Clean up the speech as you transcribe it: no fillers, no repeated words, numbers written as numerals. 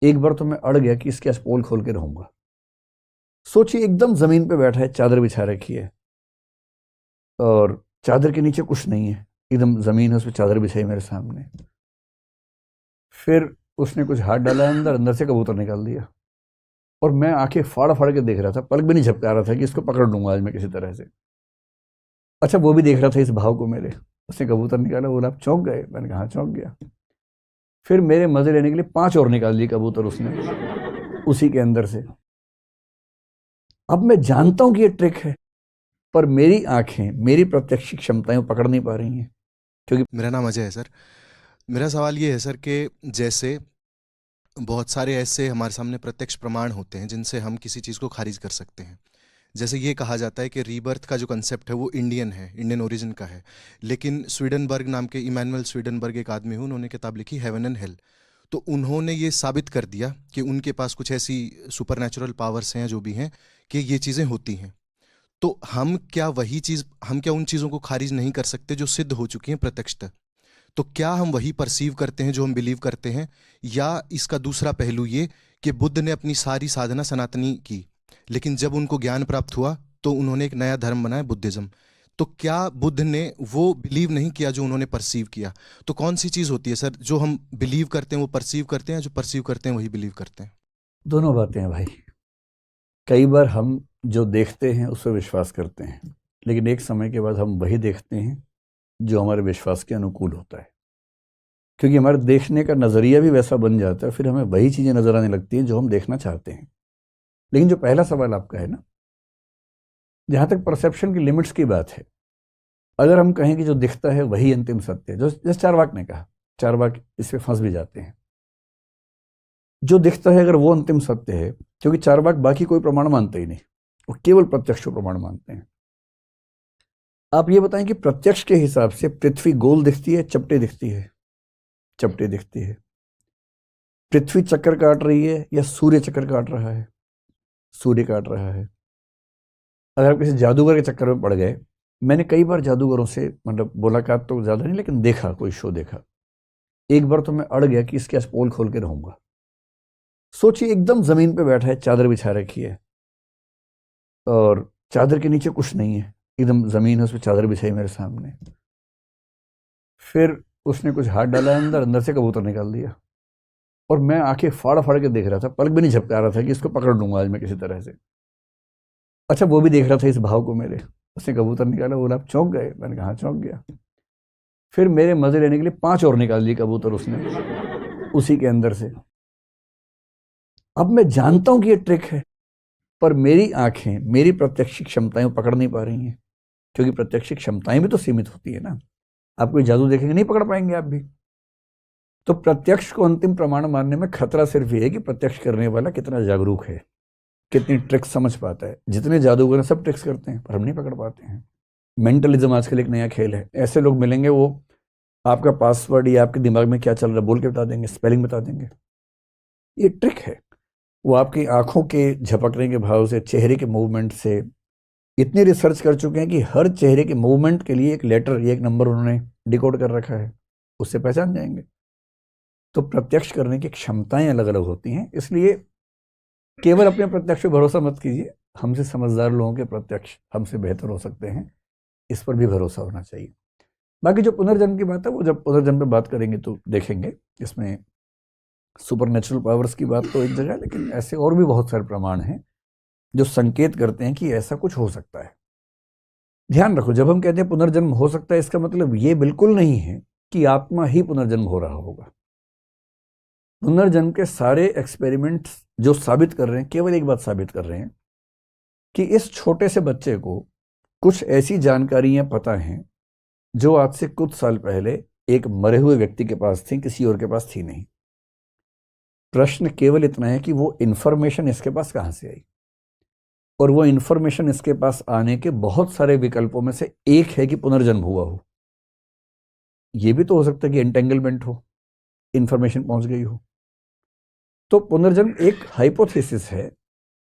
एक बार तो मैं अड़ गया कि इसके आज पोल खोल के रहूंगा। सोचिए, एकदम जमीन पे बैठा है, चादर बिछा रखी है और चादर के नीचे कुछ नहीं है, एकदम जमीन है, उस पर चादर बिछाई मेरे सामने। फिर उसने कुछ हाथ डाला अंदर, अंदर से कबूतर निकाल दिया और मैं आंखें फाड़ फाड़ के देख रहा था, पलक भी नहीं झपका रहा था कि इसको पकड़ लूंगा आज मैं किसी तरह से। अच्छा, वो भी देख रहा था इस भाव को मेरे। उसने कबूतर निकाला, बोला आप चौंक गए? मैंने कहा हाँ, चौंक गया। फिर मेरे मजे लेने के लिए 5 और निकाल लिए कबूतर उसने उसी के अंदर से। अब मैं जानता हूं कि ये ट्रिक है, पर मेरी आंखें, मेरी प्रत्यक्ष क्षमताएं पकड़ नहीं पा रही हैं, क्योंकि मेरा नाम अजय है सर। मेरा सवाल ये है सर कि जैसे बहुत सारे ऐसे हमारे सामने प्रत्यक्ष प्रमाण होते हैं जिनसे हम किसी चीज़ को खारिज कर सकते हैं। जैसे ये कहा जाता है कि रीबर्थ का जो कंसेप्ट है वो इंडियन है, इंडियन ओरिजिन का है। लेकिन स्वीडनबर्ग नाम के इमैनुअल स्वीडनबर्ग एक आदमी हैं, उन्होंने किताब लिखी हेवन एंड हेल। तो उन्होंने ये साबित कर दिया कि उनके पास कुछ ऐसी सुपरनैचुरल पावर्स हैं जो भी हैं कि ये चीज़ें होती हैं। तो हम क्या उन चीज़ों को खारिज नहीं कर सकते जो सिद्ध हो चुकी हैं प्रत्यक्षतः? तो क्या हम वही परसीव करते हैं जो हम बिलीव करते हैं, या इसका दूसरा पहलू ये कि बुद्ध ने अपनी सारी साधना सनातनी की, लेकिन जब उनको ज्ञान प्राप्त हुआ तो उन्होंने एक नया धर्म बनाया, बुद्धिज्म। तो क्या बुद्ध ने वो बिलीव नहीं किया जो उन्होंने परसीव किया? तो कौन सी चीज़ होती है सर, जो हम बिलीव करते हैं वो परसीव करते हैं, जो परसीव करते हैं वही बिलीव करते हैं? दोनों बातें हैं भाई। कई बार हम जो देखते हैं उस पर विश्वास करते हैं, लेकिन एक समय के बाद हम वही देखते हैं जो हमारे विश्वास के अनुकूल होता है, क्योंकि हमारे देखने का नज़रिया भी वैसा बन जाता है। फिर हमें वही चीज़ें नज़र आने लगती हैं जो हम देखना चाहते हैं। लेकिन जो पहला सवाल आपका है ना, जहाँ तक परसेप्शन की लिमिट्स की बात है, अगर हम कहें कि जो दिखता है वही अंतिम सत्य है, जो जैसे चारवाक ने कहा, चारवाक इस पे फंस भी जाते हैं। जो दिखता है अगर वो अंतिम सत्य है, क्योंकि चारवाक बाकी कोई प्रमाण मानते ही नहीं, वो केवल प्रत्यक्ष को प्रमाण मानते हैं। आप ये बताएं कि प्रत्यक्ष के हिसाब से पृथ्वी गोल दिखती है, चपटी दिखती है? चपटी दिखती है। पृथ्वी चक्कर काट रही है या सूर्य चक्कर काट रहा है? सूर्य काट रहा है। अगर आप किसी जादूगर के चक्कर में पड़ गए, मैंने कई बार जादूगरों से मतलब मुलाकात तो ज़्यादा नहीं, लेकिन देखा, कोई शो देखा। एक बार तो मैं अड़ गया कि इसके आज पोल खोल के रहूंगा। सोचिए, एकदम जमीन पे बैठा है, चादर बिछा रखी है और चादर के नीचे कुछ नहीं है, एकदम जमीन है, उस पर चादर बिछाई मेरे सामने। फिर उसने कुछ हाथ डाला अंदर, अंदर से कबूतर निकाल दिया और मैं आंखें फाड़ फाड़ के देख रहा था, पलक भी नहीं झपका रहा था कि इसको पकड़ लूंगा आज मैं किसी तरह से। अच्छा, वो भी देख रहा था इस भाव को मेरे। उसने कबूतर निकाला, बोला आप चौंक गए? मैंने कहा हाँ, चौंक गया। फिर मेरे मजे लेने के लिए 5 और निकाल लिए कबूतर उसने उसी के अंदर से। अब मैं जानता हूं कि ये ट्रिक है, पर मेरी आंखें, मेरी प्रत्यक्ष क्षमताएं पकड़ नहीं पा रही हैं, क्योंकि प्रत्यक्ष क्षमताएं भी तो सीमित होती है ना। आप कोई जादू देखेंगे, नहीं पकड़ पाएंगे आप भी। तो प्रत्यक्ष को अंतिम प्रमाण मानने में खतरा सिर्फ ये है कि प्रत्यक्ष करने वाला कितना जागरूक है, कितनी ट्रिक्स समझ पाता है। जितने जादूगर हैं सब ट्रिक्स करते हैं, पर हम नहीं पकड़ पाते हैं। मेंटलिज्म आजकल एक नया खेल है। ऐसे लोग मिलेंगे, वो आपका पासवर्ड या आपके दिमाग में क्या चल रहा है बोल के बता देंगे, स्पेलिंग बता देंगे। ये ट्रिक है। वो आपकी आंखों के झपकने के भाव से, चेहरे के मूवमेंट से इतनी रिसर्च कर चुके हैं कि हर चेहरे के मूवमेंट के लिए एक लेटर या एक नंबर उन्होंने डिकोड कर रखा है, उससे पहचान जाएंगे। तो प्रत्यक्ष करने की क्षमताएं अलग अलग होती हैं, इसलिए केवल अपने प्रत्यक्ष पे भरोसा मत कीजिए। हमसे समझदार लोगों के प्रत्यक्ष हमसे बेहतर हो सकते हैं, इस पर भी भरोसा होना चाहिए। बाकी जो पुनर्जन्म की बात है, वो जब पुनर्जन्म पे बात करेंगे तो देखेंगे। इसमें सुपर नेचुरल पावर्स की बात तो एक जगह, लेकिन ऐसे और भी बहुत सारे प्रमाण हैं जो संकेत करते हैं कि ऐसा कुछ हो सकता है। ध्यान रखो, जब हम कहते हैं पुनर्जन्म हो सकता है, इसका मतलब ये बिल्कुल नहीं है कि आत्मा ही पुनर्जन्म हो रहा होगा। पुनर्जन्म के सारे एक्सपेरिमेंट्स जो साबित कर रहे हैं, केवल एक बात साबित कर रहे हैं कि इस छोटे से बच्चे को कुछ ऐसी जानकारियां पता हैं जो आज से कुछ साल पहले एक मरे हुए व्यक्ति के पास थी, किसी और के पास थी नहीं। प्रश्न केवल इतना है कि वो इंफॉर्मेशन इसके पास कहां से आई, और वो इंफॉर्मेशन इसके पास आने के बहुत सारे विकल्पों में से एक है कि पुनर्जन्म हुआ हो। यह भी तो हो सकता है कि एंटेंगलमेंट हो, इंफॉर्मेशन पहुंच गई हो। तो पुनर्जन्म एक हाइपोथेसिस है